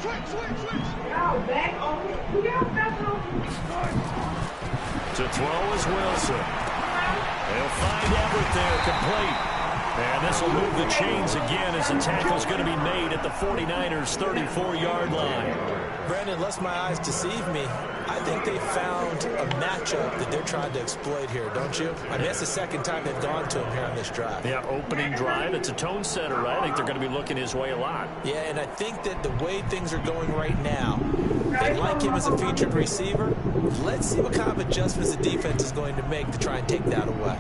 To throw is Wilson. They'll find Everett there, complete. And this will move the chains again as the tackle's going to be made at the 49ers' 34-yard line. Brandon, lest my eyes deceive me, I think they found a matchup that they're trying to exploit here, don't you? I mean, that's the second time they've gone to him here on this drive. Yeah, opening drive. It's a tone setter, right? I think they're going to be looking his way a lot. Yeah, and I think that the way things are going right now, they like him as a featured receiver. Let's see what kind of adjustments the defense is going to make to try and take that away.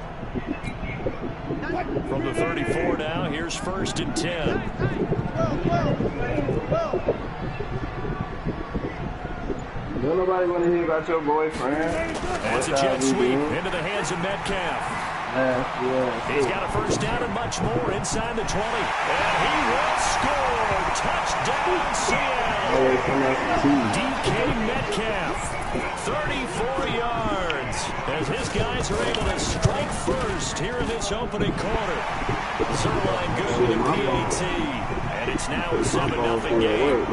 From the 34 now, here's 1st and 10. Don't nobody want to hear about your boyfriend. That's a jet sweep into the hands of Metcalf. He's got a first down and much more inside the 20. And he will score. Touchdown, Seattle. DK Metcalf. 34 yards as his guys are able to strike first here in this opening quarter. Zerline good with a PAT, and it's now a 7-0 game.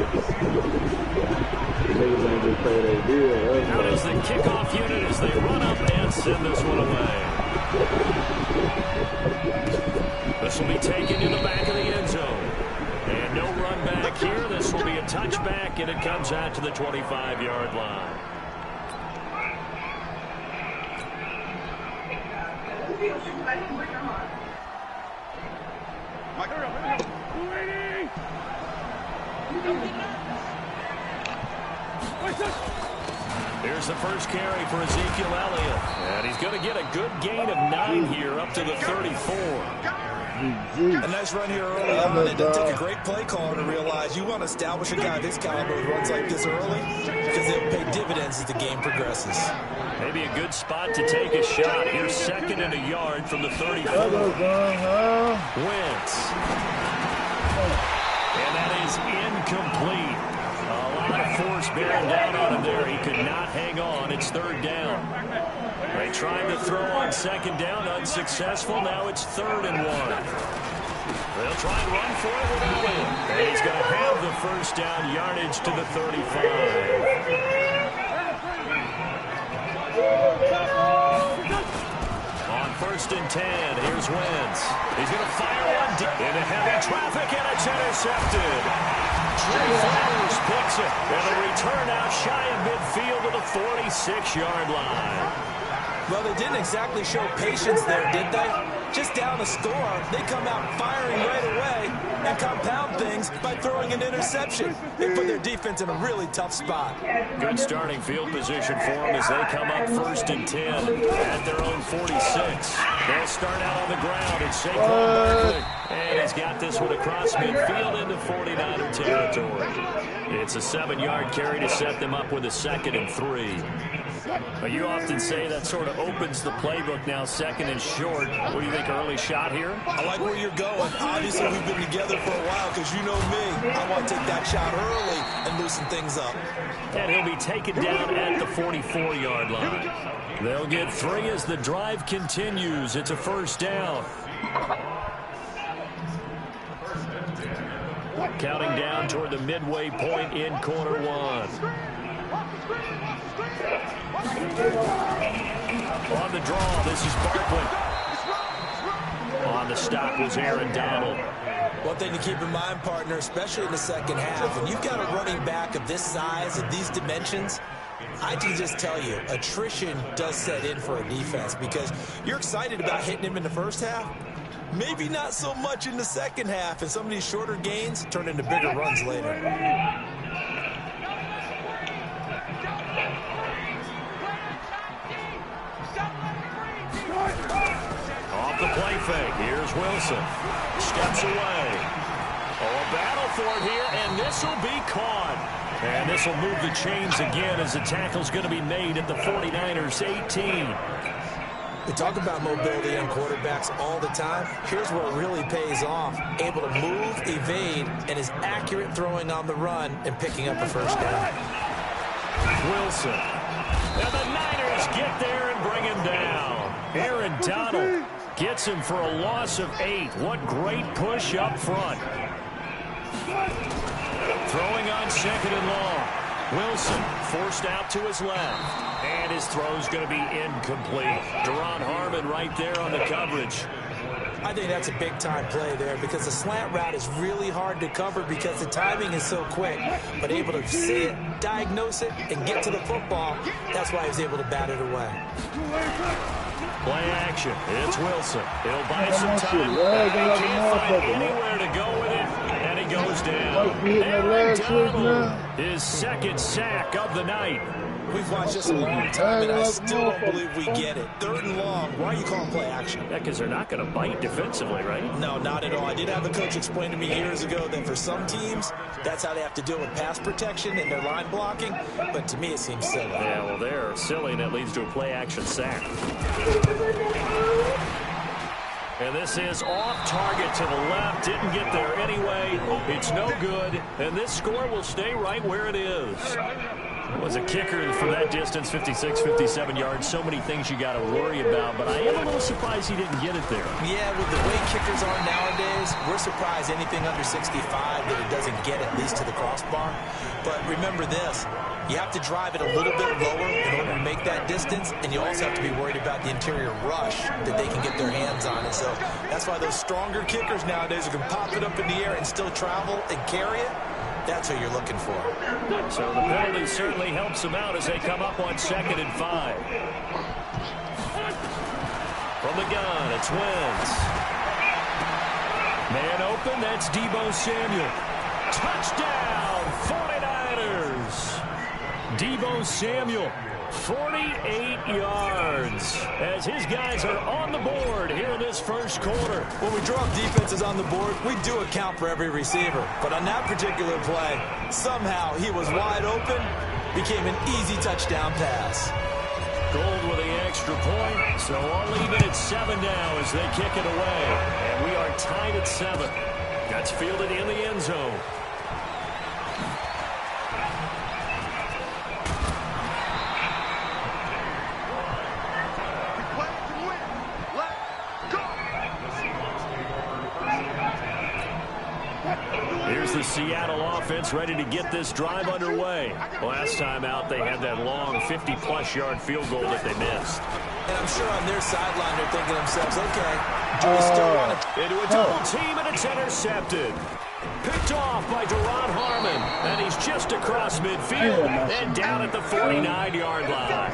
Out is the kickoff unit as they run up and send this one away. This will be taken to the back of the end zone. And no run back here. This will be a touchback, and it comes out to the 25-yard line. Here's the first carry for Ezekiel Elliott. And he's going to get a good gain of 9 here up to the 34. A nice run here early on. It doesn't take a great play caller to realize you want to establish a guy this caliber who runs like this early because they'll pay dividends as the game progresses. Maybe a good spot to take a shot. Here's 2nd and a yard from the 34. Wentz. And that is incomplete. A lot of force bearing down on him there. He could not hang on. It's 3rd down. They tried to throw on 2nd down, unsuccessful. Now it's 3rd and 1. They'll try and run for it with Elliott. And he's going to have the first down yardage to the 35. On 1st and 10, here's Wentz. He's going to fire one deep into heavy traffic, and it's intercepted. Trey Flowers picks it, and a return out shy of midfield to the 46-yard line. Well, they didn't exactly show patience there, did they? Just down a score, they come out firing right away and compound things by throwing an interception. They put their defense in a really tough spot. Good starting field position for them as they come up 1st and 10 at their own 46. They'll start out on the ground. It's Saquon Barkley. And he's got this one across midfield into 49er territory. It's a 7-yard carry to set them up with a 2nd and 3. But you often say that sort of opens the playbook now, 2nd and short. What do you think, early shot here? I like where you're going. Obviously, we've been together for a while because you know me. I want to take that shot early and loosen things up. And he'll be taken down at the 44-yard line. They'll get 3 as the drive continues. It's a 1st down. Counting down toward the midway point in quarter 1. On the draw, this is Barkley. On the stop was Aaron Donald. One thing to keep in mind, partner, especially in the second half, when you've got a running back of this size and these dimensions, I can just tell you, attrition does set in for a defense because you're excited about hitting him in the first half. Maybe not so much in the second half, and some of these shorter gains turn into bigger runs later. Off the play fake, here's Wilson. Steps away. Oh, a battle for it here, and this will be caught. And this will move the chains again as the tackle's going to be made at the 49ers 18. We talk about mobility on quarterbacks all the time. Here's where it really pays off. Able to move, evade, and is accurate throwing on the run and picking up a first down. Wilson. And the Niners get there and bring him down. Aaron Donald gets him for a loss of 8. What great push up front. Throwing on on 2nd and long. Wilson forced out to his left. And his throw's going to be incomplete. Deron Harmon right there on the coverage. I think that's a big-time play there because the slant route is really hard to cover because the timing is so quick. But able to see it, diagnose it, and get to the football, that's why he was able to bat it away. Play action. It's Wilson. He'll buy some time. He can't find anywhere to go with it, and he goes down. Aaron Donald, his 2nd sack of the night. We've watched this a long time, and I still don't believe we get it. 3rd and long. Why are you calling play action? Yeah, because they're not going to bite defensively, right? No, not at all. I did have a coach explain to me years ago that for some teams, that's how they have to deal with pass protection and their line blocking. But to me, it seems silly. Yeah, well, they're silly, and that leads to a play action sack. And this is off target to the left. Didn't get there anyway. It's no good. And this score will stay right where it is. Was a kicker from that distance, 56, 57 yards. So many things you got to worry about, but I am a little surprised he didn't get it there. Yeah, with the way kickers are nowadays, we're surprised anything under 65 that it doesn't get at least to the crossbar. But remember this, you have to drive it a little bit lower in order to make that distance, and you also have to be worried about the interior rush that they can get their hands on it. So that's why those stronger kickers nowadays who can pop it up in the air and still travel and carry it, that's what you're looking for. So the penalty certainly helps them out as they come up on 2nd and 5. From the gun, it's Wentz. Man open, that's Deebo Samuel. Touchdown, 49ers. Deebo Samuel, 48 yards, as his guys are on the board here in this first quarter. When we draw defenses on the board, we do account for every receiver. But on that particular play, somehow he was wide open, became an easy touchdown pass. Gold with the extra point, so all even at 7 now as they kick it away. And we are tied at 7. That's fielded in the end zone. Here's the Seattle offense ready to get this drive underway. Last time out, they had that long 50-plus yard field goal that they missed. And I'm sure on their sideline they're thinking to themselves, okay, do we still want to... Into a double team, and it's intercepted. Picked off by Deron Harmon, and he's just across midfield and down at the 49-yard line.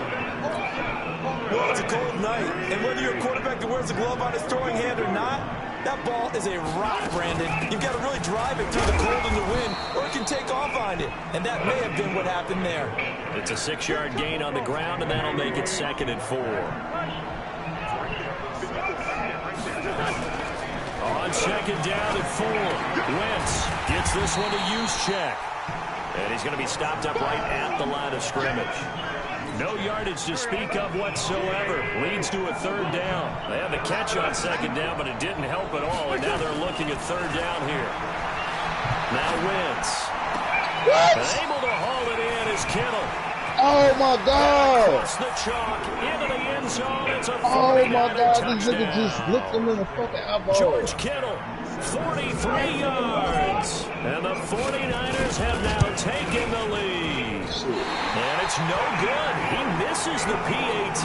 Well, it's a cold night, and whether you're a quarterback that wears a glove on his throwing hand or not, that ball is a rock, Brandon. You've got to really drive it through the cold and the wind, or it can take off on you. And that may have been what happened there. It's a 6-yard gain on the ground, and that'll make it 2nd and 4. On 2nd down and 4, Wentz gets this one to Juszczyk. And he's going to be stopped up right at the line of scrimmage. No yardage to speak of whatsoever. Leads to a 3rd down. They had the catch on 2nd down, but it didn't help at all. And now they're looking at 3rd down here. Now Wentz. And able to haul it in is Kittle. Oh, my God. Across the chalk into the end zone. It's a 49er Oh, my God. touchdown. These niggas just looked him in the fucking eyeball. George Kittle, 43 yards. And the 49ers have now taken the lead. And it's no good. He misses the PAT.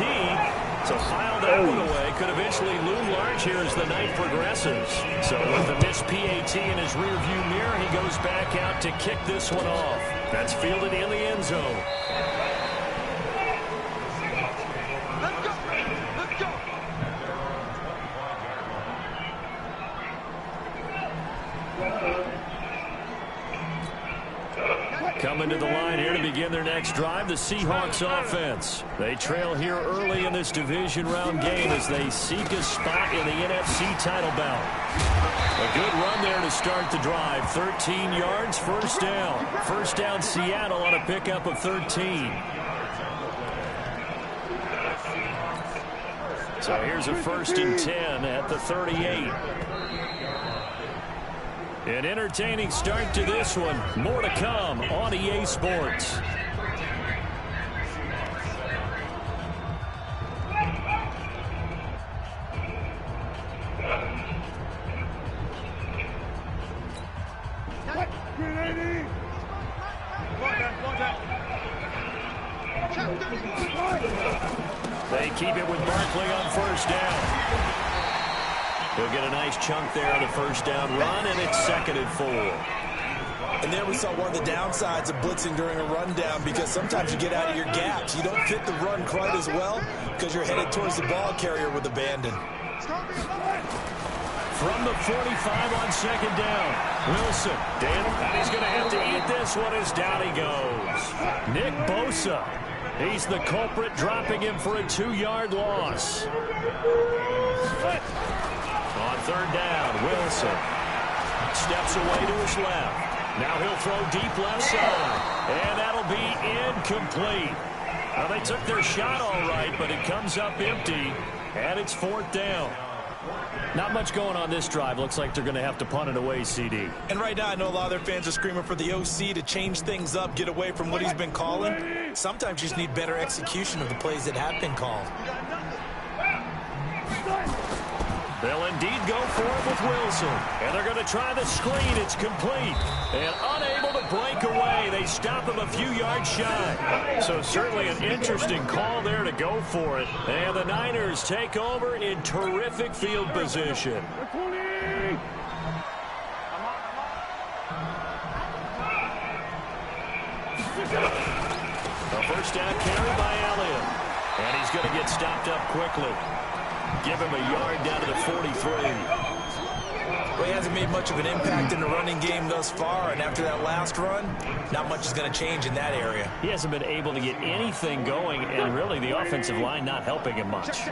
So file that one away. Could eventually loom large here as the night progresses. So with the missed PAT in his rearview mirror, he goes back out to kick this one off. That's fielded in the end zone. Coming to the line here to begin their next drive, the Seahawks offense. They trail here early in this division round game as they seek a spot in the NFC title bout. A good run there to start the drive. 13 yards, 1st down. 1st down Seattle on a pickup of 13. So here's a 1st and 10 at the 38. An entertaining start to this one. More to come on EA Sports. They keep it with Barkley on first down. He'll get a nice chunk there on the first down run, and it's 2nd and 4. And there we saw one of the downsides of blitzing during a rundown, because sometimes you get out of your gaps. You don't fit the run quite as well because you're headed towards the ball carrier with abandon. From the 45 on 2nd down, Wilson, and he's going to have to eat this one as down he goes. Nick Bosa, he's the culprit, dropping him for a 2-yard loss. On 3rd down, Wilson steps away to his left. Now he'll throw deep left side, and that'll be incomplete. Well, they took their shot all right, but it comes up empty, and it's 4th down. Not much going on this drive. Looks like they're going to have to punt it away, CD. And right now, I know a lot of their fans are screaming for the OC to change things up, get away from what he's been calling. Sometimes you just need better execution of the plays that have been called. They'll indeed go for it with Wilson. And they're going to try the screen. It's complete. And unable to break away. They stop him a few yards shy. So certainly an interesting call there to go for it. And the Niners take over in terrific field position. A first down carry by Elliott. And he's going to get stopped up quickly. Give him a yard down to the 43. Well, he hasn't made much of an impact in the running game thus far, and after that last run, not much is going to change in that area. He hasn't been able to get anything going, and really the offensive line not helping him much.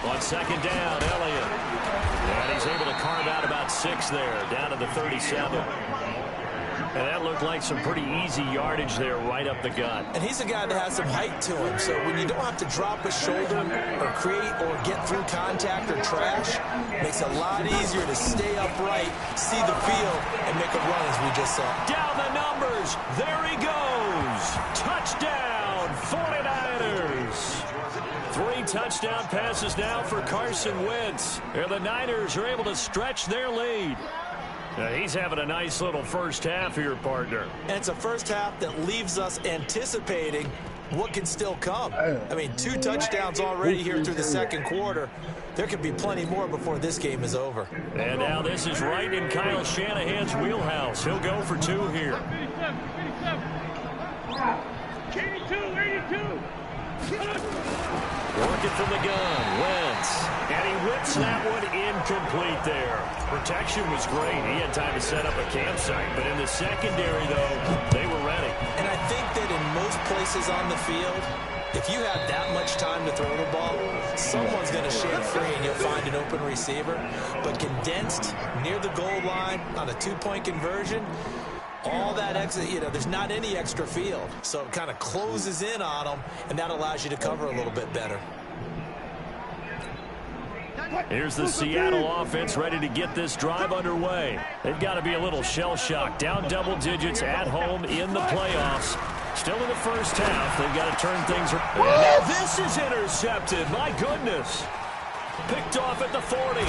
On 2nd down, Elliott. And he's able to carve out about 6 there, down to the 37. And that looked like some pretty easy yardage there right up the gut. And he's a guy that has some height to him, so when you don't have to drop a shoulder or create or get through contact or trash, it makes it a lot easier to stay upright, see the field, and make a run as we just saw. Down the numbers. There he goes. Touchdown, 49ers. 3 touchdown passes now for Carson Wentz. And the Niners are able to stretch their lead. Now he's having a nice little first half here, partner. And it's a first half that leaves us anticipating what can still come. I mean, 2 touchdowns already here through the 2nd quarter. There could be plenty more before this game is over. And now this is right in Kyle Shanahan's wheelhouse. He'll go for 2 here. 82. Working from the gun, Wentz. And he whips that one incomplete there. Protection was great. He had time to set up a campsite. But in the secondary, though, they were ready. And I think that in most places on the field, if you have that much time to throw the ball, someone's going to shake free and you'll find an open receiver. But condensed near the goal line on a 2-point conversion, all that extra, there's not any extra field. So it kind of closes in on them, and that allows you to cover a little bit better. Here's the Seattle offense ready to get this drive underway. They've got to be a little shell-shocked. Down double digits at home in the playoffs. Still in the first half. They've got to turn things around. Now this is intercepted. My goodness. Picked off at the 40.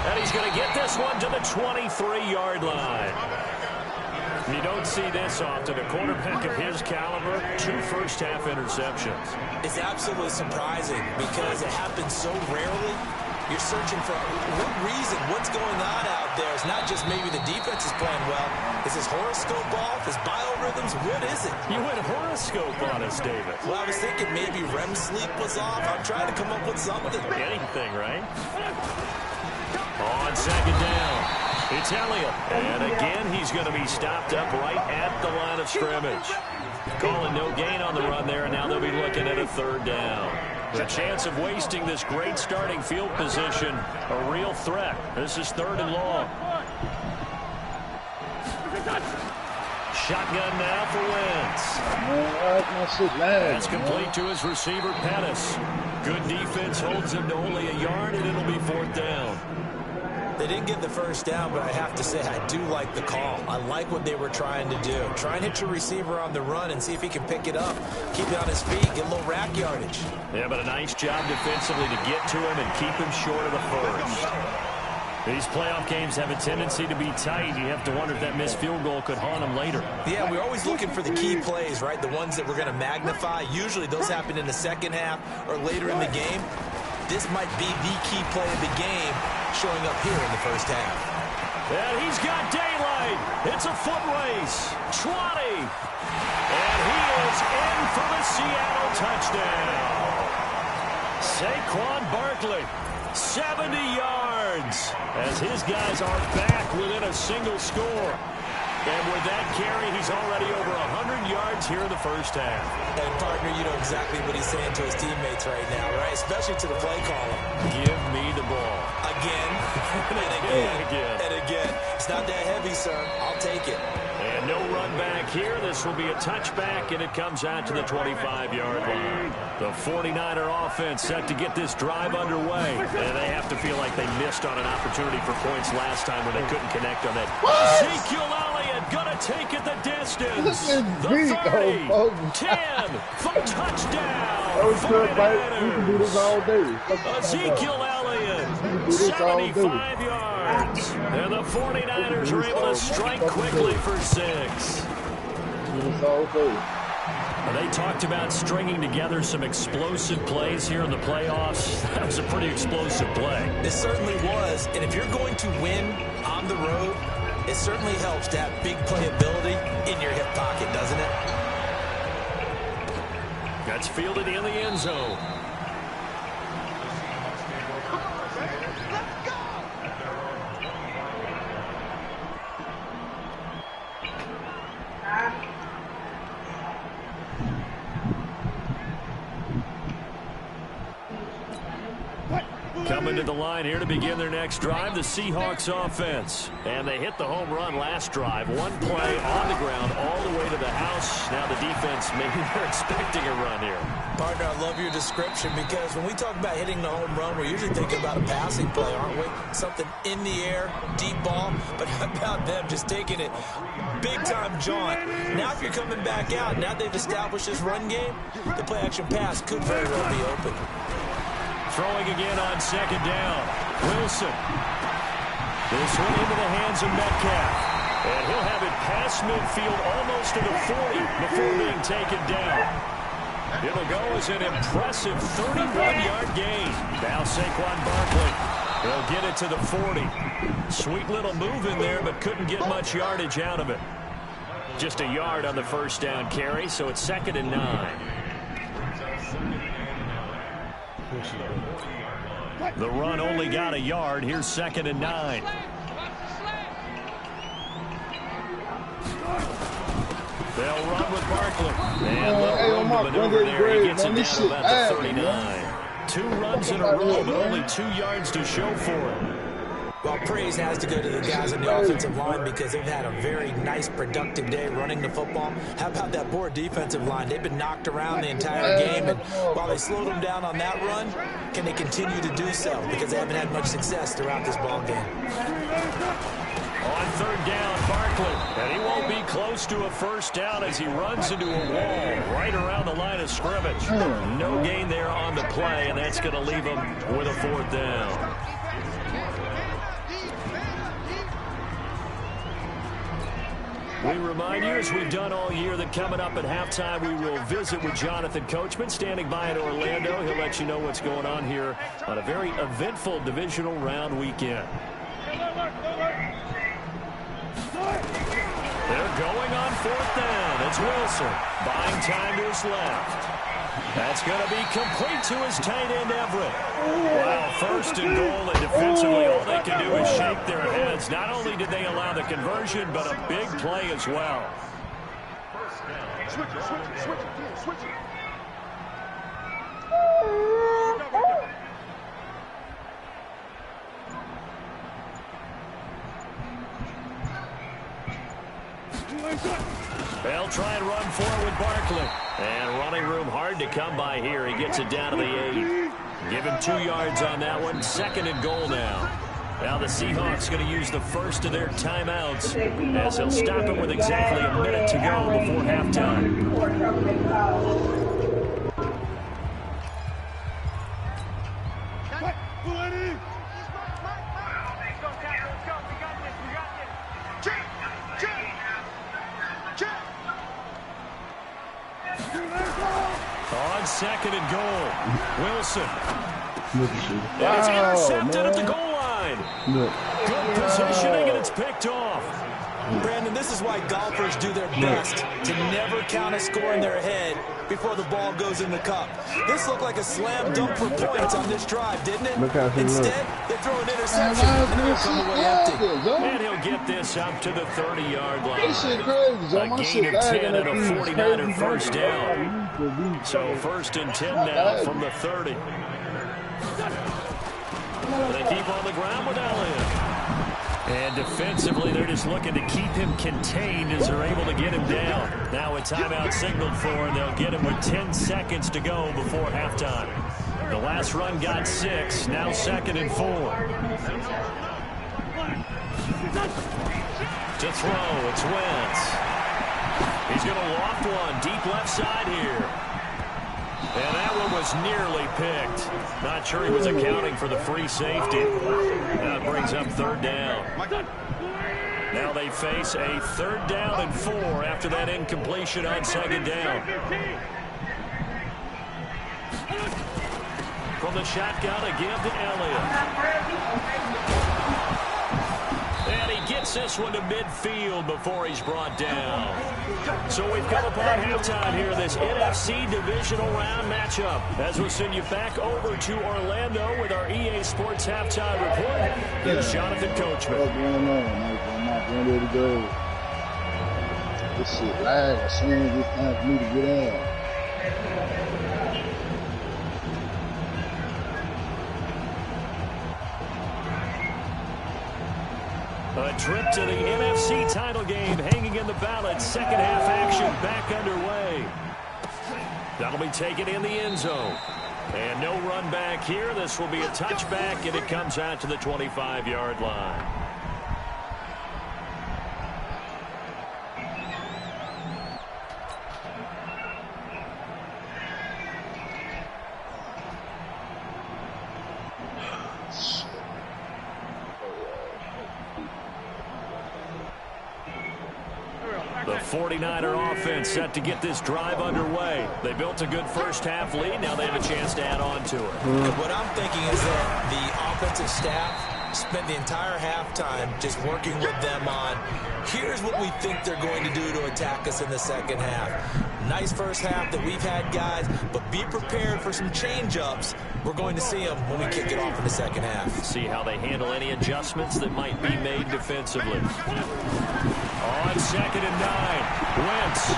And he's going to get this one to the 23-yard line. You don't see this often. A quarterback of his caliber, 2 first-half interceptions. It's absolutely surprising because it happens so rarely. You're searching for what reason, what's going on out there. It's not just maybe the defense is playing well. Is his horoscope off? His biorhythms? What is it? You went horoscope on us, David. Well, I was thinking maybe REM sleep was off. I'm trying to come up with something. Anything, right? On 2nd down. It's Elliott, and again he's going to be stopped up right at the line of scrimmage. Calling no gain on the run there, and now they'll be looking at a 3rd down. The chance of wasting this great starting field position, a real threat. This is 3rd and long. Shotgun now for Wentz. That's complete to his receiver, Pettis. Good defense holds him to only a yard, and it'll be 4th down. They didn't get the first down, but I have to say I do like the call. I like what they were trying to do. Try and hit your receiver on the run and see if he can pick it up. Keep it on his feet, get a little rack yardage. Yeah, but a nice job defensively to get to him and keep him short of the first. These playoff games have a tendency to be tight. You have to wonder if that missed field goal could haunt them later. Yeah, we're always looking for the key plays, right? The ones that we're going to magnify. Usually those happen in the second half or later in the game. This might be the key play of the game showing up here in the first half. And he's got daylight. It's a foot race. 20. And he is in for the Seattle touchdown. Saquon Barkley, 70 yards, as his guys are back within a single score. And with that carry, he's already over 100 yards here in the first half. And, partner, you know exactly what he's saying to his teammates right now, right? Especially to the play caller. Give me the ball. Again, and again, and again. It's not that heavy, sir. I'll take it. And no run back here. This will be a touchback, and it comes out to the 25-yard line. The 49er offense set to get this drive underway. And they have to feel like they missed on an opportunity for points last time when they couldn't connect on that. Ezekiel Elliott going to take it the distance. The 30, 10, for touchdown. We can do this all day. Ezekiel Elliott, 75 yards. And the 49ers are able to strike quickly for 6. They talked about stringing together some explosive plays here in the playoffs. That was a pretty explosive play. It certainly was. And if you're going to win on the road, it certainly helps to have big playability in your hip pocket, doesn't it? That's fielded in the end zone. Coming to the line here to begin their next drive, the Seahawks offense. And they hit the home run last drive. One play on the ground all the way to the house. Now the defense, maybe they're expecting a run here. Partner, I love your description because when we talk about hitting the home run, we're usually thinking about a passing play, aren't we? Something in the air, deep ball. But how about them just taking it big-time jaunt? Now if you're coming back out, now they've established this run game, the play-action pass could very well be open. Throwing again on second down. Wilson. This one into the hands of Metcalf. And he'll have it past midfield almost to the 40 before being taken down. It'll go as an impressive 31-yard gain. Now Saquon Barkley. He'll get it to the 40. Sweet little move in there, but couldn't get much yardage out of it. Just a yard on the first down carry, so it's 2nd and 9. The run only got a yard. Here's 2nd and 9. They'll run with Barkley. And little room to maneuver there. He gets it down to about the 39. 2 runs in a row, but only 2 yards to show for it. Well, praise has to go to the guys on the offensive line because they've had a very nice, productive day running the football. How about that poor defensive line? They've been knocked around the entire game, and while they slowed them down on that run, can they continue to do so? Because they haven't had much success throughout this ball game. On 3rd down, Barkley, and he won't be close to a first down as he runs into a wall right around the line of scrimmage. No gain there on the play, and that's going to leave him with a 4th down. We remind you, as we've done all year, that coming up at halftime, we will visit with Jonathan Coachman, standing by in Orlando. He'll let you know what's going on here on a very eventful divisional round weekend. They're going on 4th down. It's Wilson, buying time to his left. That's going to be complete to his tight end, Everett. Wow, 1st and goal, and defensively all they can do is shake their heads. Not only did they allow the conversion, but a big play as well. Switch it. They'll try and run forward with Barkley. And running room hard to come by here. He gets it down to the 8. Give him 2 yards on that one. 2nd and goal now. Now the Seahawks going to use the first of their timeouts as they'll stop it with exactly a minute to go before halftime. second and goal. Wilson. And it's intercepted at the goal line. Good positioning, and it's picked off. Brandon, this is why golfers do their best to never count a score in their head before the ball goes in the cup. This looked like a slam dunk for points on this drive, didn't it? Instead, they throw an interception, and they'll come away empty. And he'll get this up to the 30-yard line. This shit crazy. A gain of 10 and a 49er first down. So 1st and 10 now from the 30. They keep on the ground with Elliott. And defensively, they're just looking to keep him contained as they're able to get him down. Now a timeout signaled for, and they'll get him with 10 seconds to go before halftime. The last run got 6, now 2nd and 4. To throw, it's Wentz. He's going to loft one deep left side here. And that one was nearly picked. Not sure he was accounting for the free safety. That brings up 3rd down. Now they face a 3rd down and 4 after that incompletion on 2nd down. From the shotgun, a give to Elliott. And he gets this one to midfield before he's brought down. So we've come upon halftime here in this NFC divisional round matchup. As we'll send you back over to Orlando with our EA Sports halftime report. Here's Jonathan Coachman. What's going on? I'm not ready to go. This shit lag. As soon as it's time for me to get out. A trip to the NFC title game hanging in the balance. Second half action back underway. That'll be taken in the end zone. And no run back here. This will be a touchback, and it comes out to the 25-yard line. The 49er offense set to get this drive underway. They built a good first half lead. Now they have a chance to add on to it. What I'm thinking is that the offensive staff spent the entire halftime just working with them on, here's what we think they're going to do to attack us in the second half. Nice first half that we've had, guys, but be prepared for some change-ups. We're going to see them when we kick it off in the second half. See how they handle any adjustments that might be made defensively. On 2nd and 9, Wentz.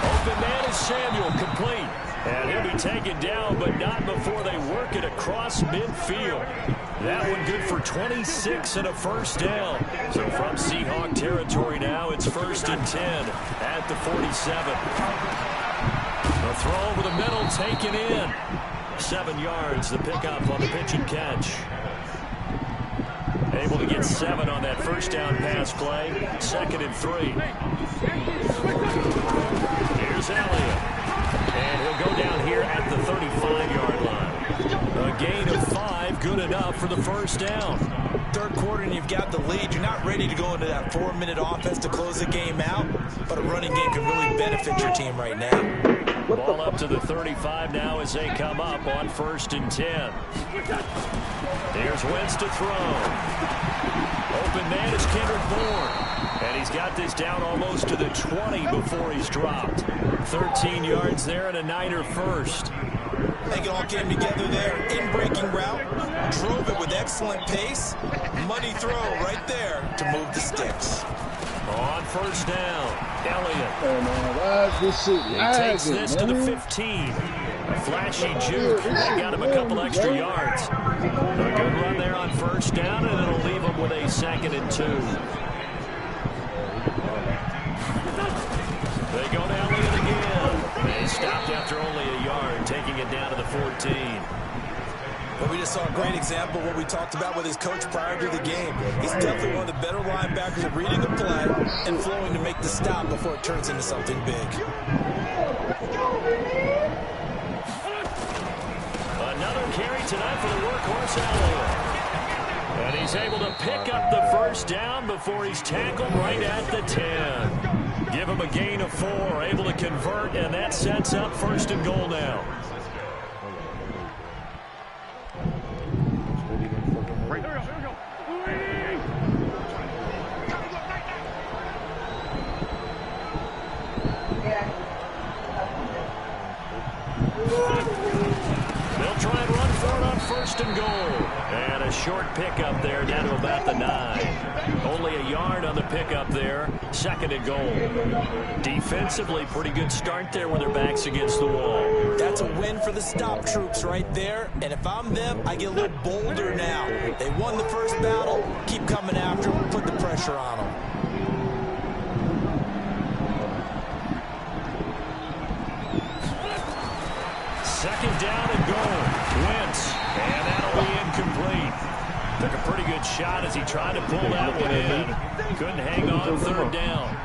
Open man is Samuel, complete. And he'll be taken down, but not before they work it across midfield. That one good for 26 and a first down. So from Seahawk territory now, it's 1st and 10 at the 47. The throw over the middle, taken in. 7 yards, the pickup on the pitch and catch. Able to get 7 on that first down pass play. 2nd and 3. Here's Elliott. And he'll go down here at the 35-yard line. A gain of 5, good enough for the first down. Third quarter and you've got the lead. You're not ready to go into that 4-minute offense to close the game out, but a running game can really benefit your team right now. Ball up to the 35 now as they come up on 1st and 10. There's Wentz to throw. Open man is Kendrick Bourne. And he's got this down almost to the 20 before he's dropped. 13 yards there and a Niner first. I think it all came together there. In-breaking route. Drove it with excellent pace. Money throw right there to move the sticks. On 1st down, Elliott. Hey, man, why is this shit lagging, He takes this to the 15. A flashy juke. That got him a couple extra yards. A good run there on 1st down, and it'll leave him with a 2nd and 2. They go to Elliott again. They stopped after only a yard, taking it down to the 14. But we just saw a great example of what we talked about with his coach prior to the game. He's definitely one of the better linebackers at reading the play and flowing to make the stop before it turns into something big. Another carry tonight for the workhorse Elliott. And he's able to pick up the first down before he's tackled right at the 10. Give him a gain of 4, able to convert, and that sets up 1st and goal now. pickup there down to about the 9. Only a yard on the pickup there. 2nd and goal. Defensively, pretty good start there with their backs against the wall. That's a win for the stop troops right there. And if I'm them, I get a little bolder now. They won the first battle. Keep coming after them. Put the pressure on them. Second down and goal. Wentz. And that'll be incomplete. Took a pretty good shot as he tried to pull that one in. Couldn't hang on 3rd down.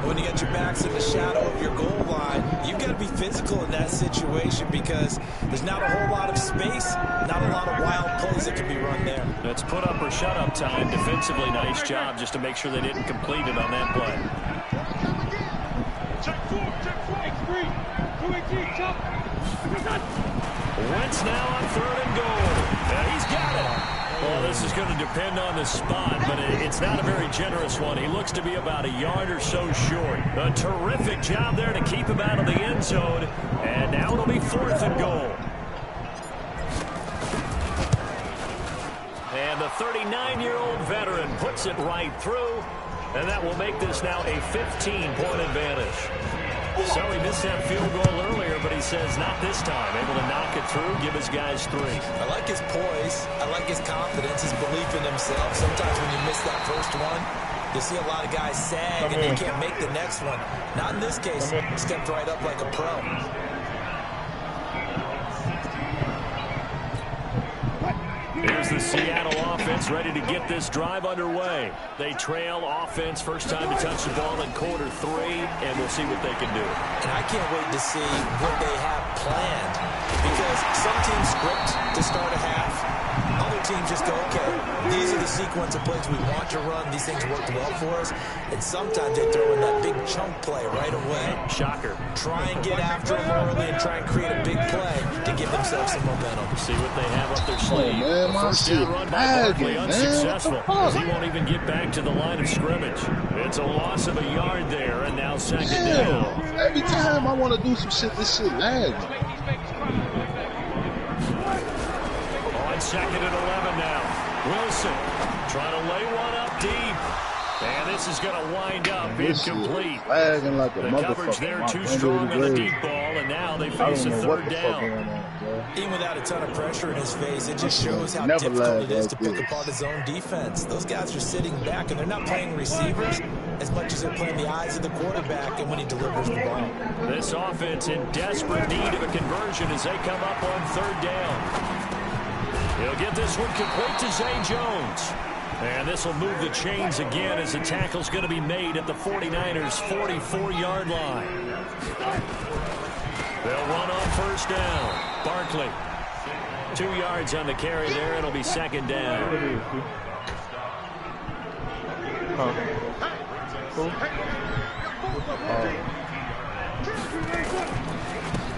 When you got your backs in the shadow of your goal line, you've got to be physical in that situation because there's not a whole lot of space, not a lot of wild plays that can be run there. That's put up or shut up time. Defensively, nice job just to make sure they didn't complete it on that play. Wentz now on 3rd and goal. Yeah, he's got it. Well, this is going to depend on the spot, but it's not a very generous one. He looks to be about a yard or so short. A terrific job there to keep him out of the end zone. And now it'll be 4th and goal. And the 39-year-old veteran puts it right through. And that will make this now a 15-point advantage. So he missed that field goal earlier, but he says not this time. Able to knock it through, give his guys 3. I like his poise. I like his confidence, his belief in himself. Sometimes when you miss that first one, you see a lot of guys sag and they can't make the next one. Not in this case. Stepped right up like a pro. Here's the Seattle offense ready to get this drive underway. They trail offense, first time to touch the ball in quarter 3, and we'll see what they can do. And I can't wait to see what they have planned because some teams script to start a half. Other teams just go, okay, these are the sequence of plays we want to run. These things worked well for us. And sometimes they throw in that big chunk play right away. Shocker. Try and get after them early and try and create a big play to give themselves some momentum. See what they have up their sleeve. Man, my First down run by Barkley, unsuccessful. Man, He won't even get back to the line of scrimmage. It's a loss of a yard there, and now 2nd down. Every time I want to do some shit, this shit lags. On 2nd and 11 now. Wilson trying to lay one up deep. And this is going to wind up incomplete. Lagging like a the coverage there too strong on the deep ball, and now they face a 3rd down. Even without a ton of pressure in his face, it just shows how difficult it is to pick apart his own defense. Those guys are sitting back, and they're not playing receivers as much as they're playing the eyes of the quarterback and when he delivers the ball. This offense in desperate need of a conversion as they come up on 3rd down. He'll get this one complete to Zay Jones. And this will move the chains again as the tackle's going to be made at the 49ers' 44-yard line. They'll run on 1st down. Barkley, 2 yards on the carry there. It'll be 2nd down.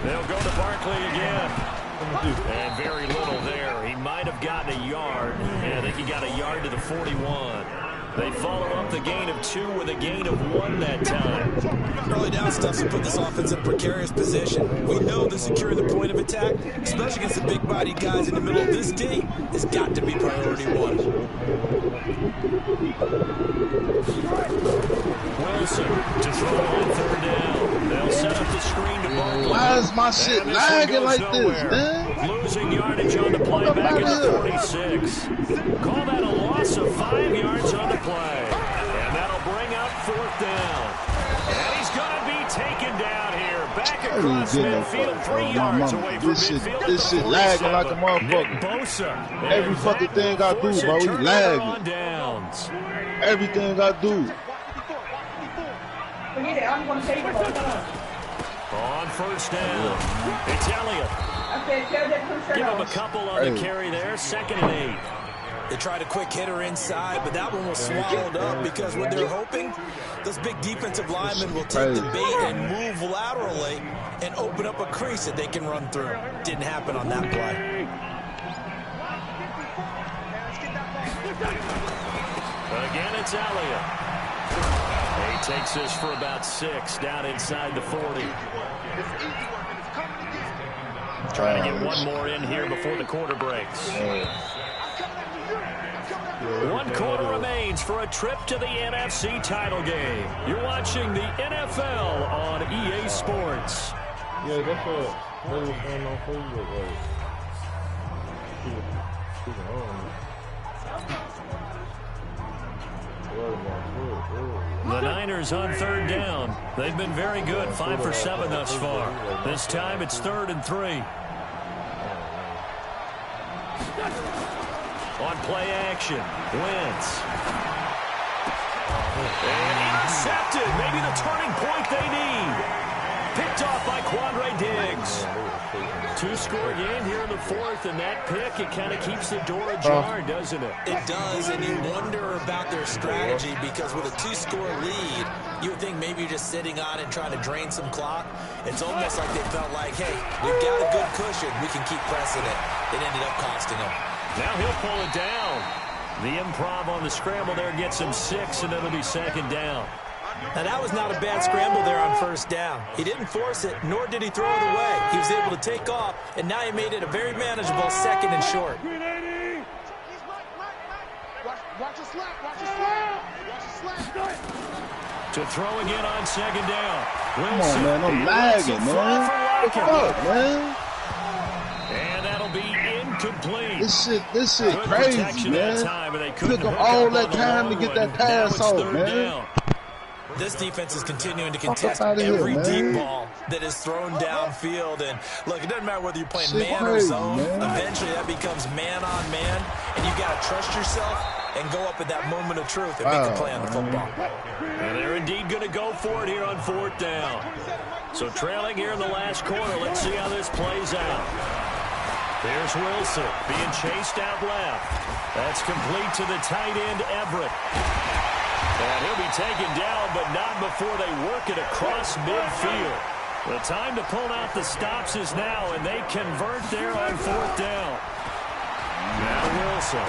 They'll go to Barkley again. And very little there. He might have gotten a yard. Yeah, I think he got a yard to the 41. They follow up the gain of 2 with a gain of 1 that time. Early down stuff to put this offense in a precarious position. We know that securing the point of attack, especially against the big-bodied guys in the middle of this D, has got to be priority 1. Wilson to throw on 3rd down. They'll set up the screen to Barkley. Why is my shit lagging like this, man? Losing yardage on the play back at the 46. Call that a loss of 5 yards on the play. And that'll bring up 4th down. And he's going to be taken down here. Back across midfield, 3 yards away from midfield. This shit lagging like a motherfucker. Bosa. Every fucking thing I do, bro, he lagging. Downs. Everything I do. On 1st down, it's Elliott. Give him a couple on the carry there. 2nd and 8. They tried a quick hitter inside, but that one was swallowed up because what they're hoping, those big defensive linemen will take the bait and move laterally and open up a crease that they can run through. Didn't happen on that play. Again, it's Elliott. He takes this for about 6 down inside the 40. Trying to get one more in here before the quarter breaks. 1 quarter remains for a trip to the NFC title game. You're watching the NFL on EA Sports. Yeah, that's what they was going on Facebook. The Niners on 3rd down. They've been very good, 5 for 7 thus far. This time it's 3rd and 3. On play action, Wentz. And intercepted. Maybe the turning point they need. Picked off by Quandre Diggs. 2-score game here in the 4th, and that pick, it kind of keeps the door ajar, doesn't it? It does, and you wonder about their strategy because with a 2-score lead, you would think maybe you're just sitting on it trying to drain some clock. It's almost like they felt like, hey, we've got a good cushion. We can keep pressing it. It ended up costing them. Now he'll pull it down. The improv on the scramble there gets him 6, and it'll be 2nd down. Now, that was not a bad scramble there on 1st down. He didn't force it, nor did he throw it away. He was able to take off, and now he made it a very manageable 2nd and short. Watch your slap. Watch your slap. To throw again on 2nd down. Come on, man. I'm lagging, man. What the fuck, man? And that'll be incomplete. This shit Good crazy, man. Took them all that time to get that pass off, man. Down. This defense is continuing to contest every deep ball that is thrown downfield. And look, it doesn't matter whether you're playing man or zone. Eventually, that becomes man on man, and you got to trust yourself and go up at that moment of truth and make a play on the football. And they're indeed going to go for it here on 4th down. So trailing here in the last quarter. Let's see how this plays out. There's Wilson being chased out left. That's complete to the tight end, Everett. And he'll be taken down, but not before they work it across midfield. The time to pull out the stops is now, and they convert there on 4th down. Now Wilson.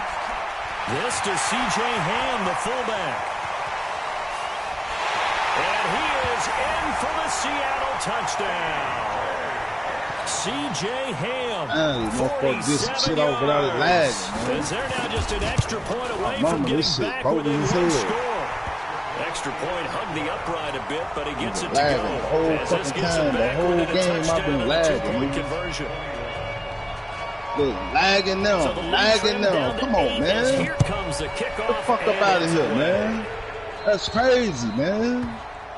This to C.J. Ham, the fullback. And he is in for the Seattle touchdown. C.J. Ham, 47 yards. As they're now just an extra point away from getting back within 1 score. Extra point hugged the upright a bit, but he gets it to go. As this gets him back within a touchdown and a 2-point conversion. Look, lagging now, Come on, man. Here comes the kickoff. Get the fuck up out of here, man. That's crazy, man.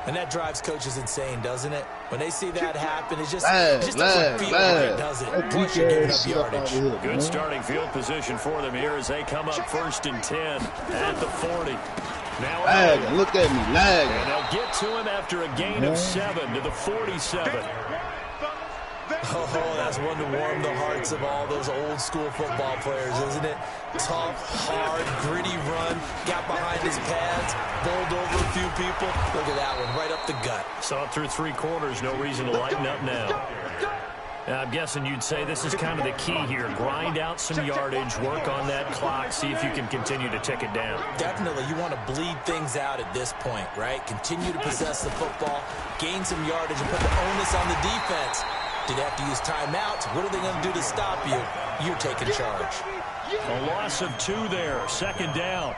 And that drives coaches insane, doesn't it? When they see that happen, it just doesn't feel right, does it? Plus you're giving up yardage. Good starting field position for them here as they come up 1st and 10 at the 40. Now lagging, look at me, lagging. And they'll get to him after a gain of 7 to the 47. Oh, that's one to warm the hearts of all those old school football players, isn't it? Tough, hard, gritty run, got behind his pads, bowled over a few people. Look at that one, right up the gut. Saw it through 3 quarters, no reason to lighten up now. I'm guessing you'd say this is kind of the key here. Grind out some yardage, work on that clock, see if you can continue to tick it down. Definitely. You want to bleed things out at this point, right? Continue to possess the football, gain some yardage, and put the onus on the defense. Do they have to use timeouts? What are they going to do to stop you? You're taking charge. A loss of 2 there, 2nd down.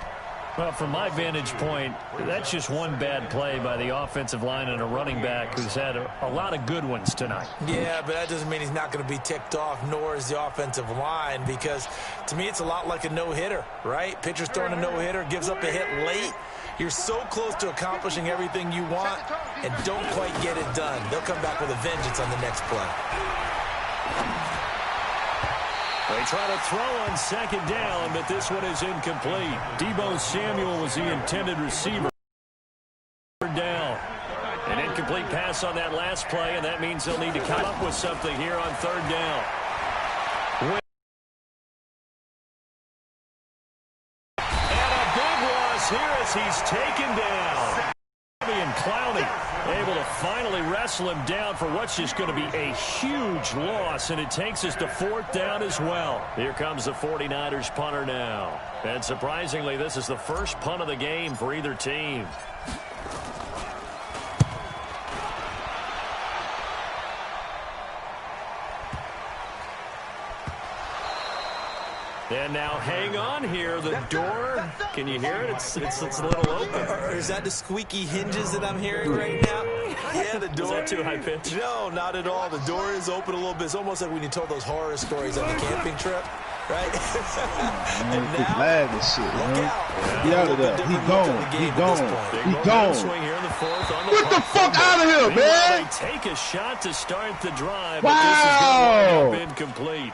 Well, from my vantage point, that's just one bad play by the offensive line and a running back who's had a lot of good ones tonight. Yeah, but that doesn't mean he's not going to be ticked off, nor is the offensive line, because to me it's a lot like a no-hitter, right? Pitcher's throwing a no-hitter, gives up a hit late. You're so close to accomplishing everything you want and don't quite get it done. They'll come back with a vengeance on the next play. They try to throw on 2nd down, but this one is incomplete. Deebo Samuel was the intended receiver. Down. An incomplete pass on that last play, and that means they'll need to come up with something here on 3rd down. And a big loss here as he's taken down. And Clowney able to finally wrestle him down for what's just going to be a huge loss, and it takes us to 4th down as well. Here comes the 49ers punter now. And surprisingly, this is the first punt of the game for either team. And now hang on here. The door, can you hear it? It's a little open. Or is that the squeaky hinges that I'm hearing right now? Yeah, the door. Is that too high pitch? No, not at all. The door is open a little bit. It's almost like when you told those horror stories on the camping trip, right? Man, now, lag and shit, look man. out. Get out of there. He gone. He gone. He Big gone. swing here in the fourth on the Get the fuck out of here, man. They take a shot to start the drive, Wow. but this is going to wind up incomplete.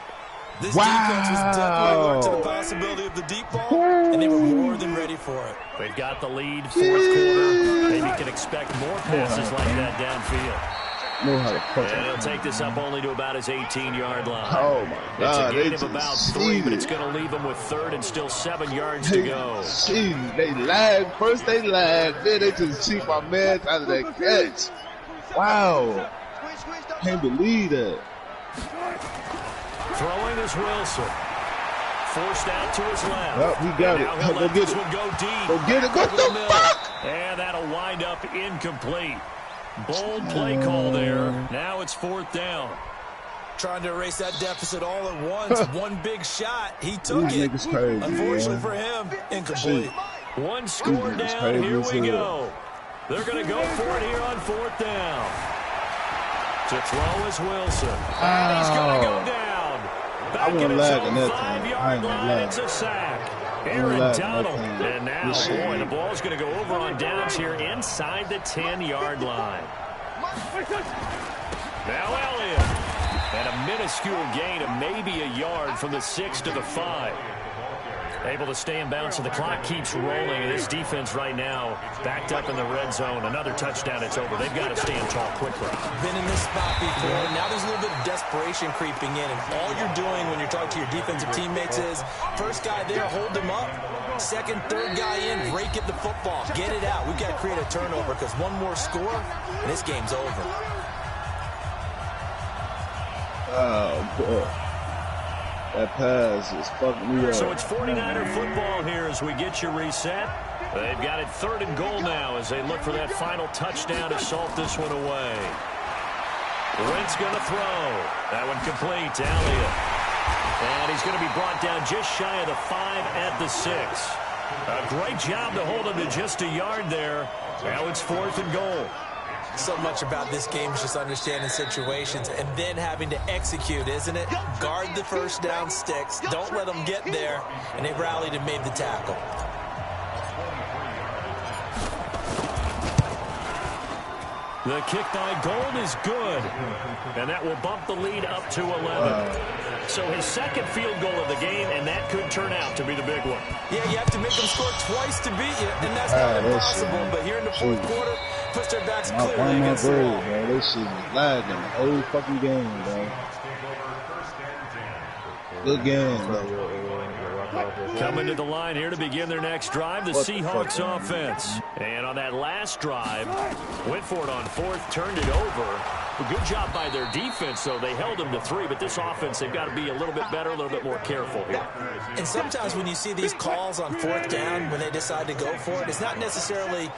This defense was definitely alert to the possibility of the deep ball, and they were more than ready for it. They've got the lead, fourth quarter. Maybe can expect more passes like that downfield. Know how to fuck And he'll take this up only to about his 18-yard line. Oh, my God. It's a gain of about 3, but it's going to leave them with third and still 7 yards to go. Jeez, they lag. First they lag, then they just cheat my man out of that catch. Wow. Can't believe that. Throwing is Wilson. Forced out to his left. Yep, he got it. Now he'll Go let get this it. one go deep. Go get it. What the fuck? And that'll wind up incomplete. Bold play call there. Now it's fourth down. Trying to erase that deficit all at once. One big shot. He took These it. niggas crazy, Unfortunately man. for him, incomplete. One score These niggas down. crazy Here as we hell. go. They're going to go for it here on fourth down. To throw is Wilson. And he's going to go down. Back wouldn't at his lag own in that time. I 5-yard ain't gonna line. lie. It's a sack. wouldn't Aaron lag in that Donald. time. And now, This shit, boy, the man. ball's going to go over on downs here inside the 10-yard line. Now Elliott. And a minuscule gain of maybe a yard from the 6 to the 5. Able to stay in bounds, so the clock keeps rolling. And this defense right now backed up in the red zone. Another touchdown, it's over. They've got to stand tall quickly. Been in this spot before. Now there's a little bit of desperation creeping in. And all you're doing when you're talking to your defensive teammates is, first guy there, hold him up. Second, third guy in, break at the football. Get it out. We've got to create a turnover because one more score, and this game's over. Oh, boy. That pass is fucking me up. So it's 49er football here as we get you reset. They've got it third and goal now as they look for that final touchdown to salt this one away. Wentz going to throw. That one complete to Elliott. And he's going to be brought down just shy of the 5 at the 6. A great job to hold him to just a yard there. Now it's fourth and goal. So much about this game is just understanding situations and then having to execute, isn't it? Guard the first down sticks. Don't let them get there. And they rallied and made the tackle. The kick by Gold is good. And that will bump the lead up to 11. So his second field goal of the game, and that could turn out to be the big one. Yeah, you have to make them score twice to beat you, and that's not impossible. But here in the fourth quarter, puts their backs clearly against the wall. Man, this shit is lagging the whole fucking game, bro. Good game, bro. Coming to the line here to begin their next drive, the Seahawks offense. And on that last drive, went for it on fourth, turned it over. A good job by their defense, though. They held them to 3, but this offense, they've got to be a little bit better, a little bit more careful here. And sometimes when you see these calls on fourth down, when they decide to go for it, it's not necessarily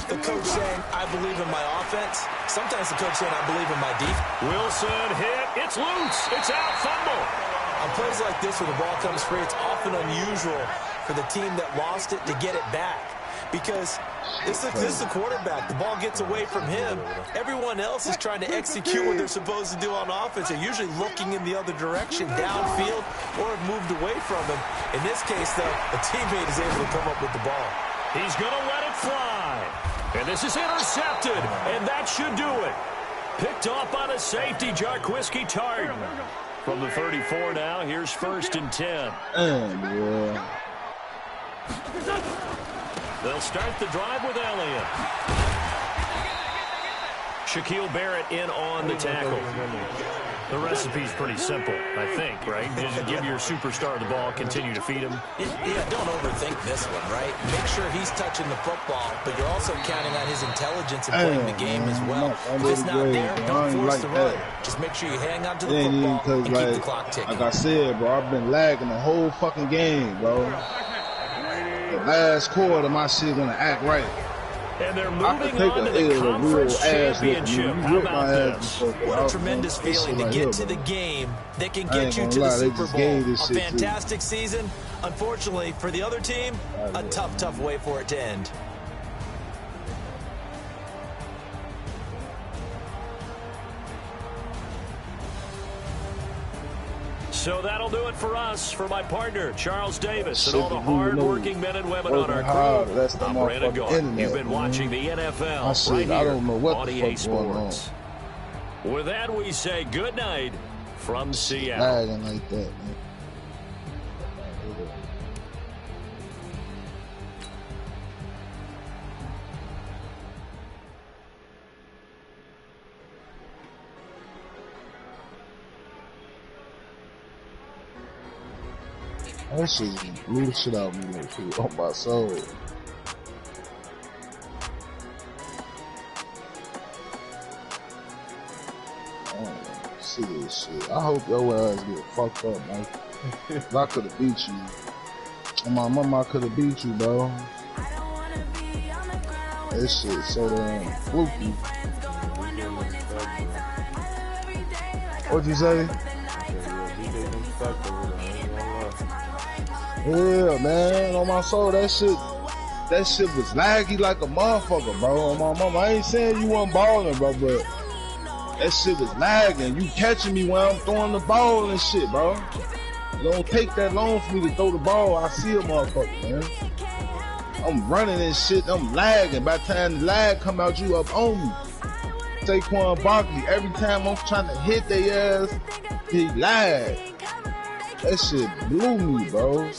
the coach saying, I believe in my offense. Sometimes the coach saying, I believe in my defense. Wilson hit. It's loose. It's out. Fumble. On plays like this where the ball comes free, it's often unusual for the team that lost it to get it back. Because this is the quarterback. The ball gets away from him. Everyone else is trying to execute what they're supposed to do on offense. They're usually looking in the other direction, downfield, or have moved away from him. In this case, though, a teammate is able to come up with the ball. He's going to let it fly. And this is intercepted. And that should do it. Picked off on a safety, Jarquiski Tart. From the 34 now, here's first and 10. Yeah. They'll start the drive with Elliott. Shaquille Barrett in on the tackle. The recipe's pretty simple, I think, right? Just give your superstar the ball, continue to feed him. Yeah, don't overthink this one, right? Make sure he's touching the football, but you're also counting on his intelligence in playing the game as well. If it's not there, don't force the run. Just make sure you hang on to the football and keep the clock ticking. Like I said, bro, I've been lagging the whole fucking game, bro. The last quarter, my shit gonna act right. And they're I could moving take on a to the L, a real Conference ass whooping. Championship. You How whip my about ass this? before. What a tremendous feeling to get to the game that can get you to the Super Bowl. A fantastic season. Unfortunately, for the other team, a tough way for it to end. So that'll do it for us. For my partner, Charles Davis, and all the hard-working men and women on our crew, I'm Brandon Gordon. You've been watching the NFL right here on EA Sports. With that, we say good night from Seattle. Lagging like that, man. That shit blew the shit out of me, too, on my soul. See this shit. I hope your ass get fucked up, man. I could have beat you. And my mama, I could have beat you, bro. This shit so damn fluky. What'd you say? Yeah, man, on my soul, that shit was laggy like a motherfucker, bro. On my mama, I ain't saying you wasn't balling, bro, but that shit was lagging. You catching me when I'm throwing the ball and shit, bro. It don't take that long for me to throw the ball. I see a motherfucker, man. I'm running and shit. I'm lagging. By the time the lag come out, you up on me. Saquon Barkley, every time I'm trying to hit their ass, he lag. That shit blew me, bro.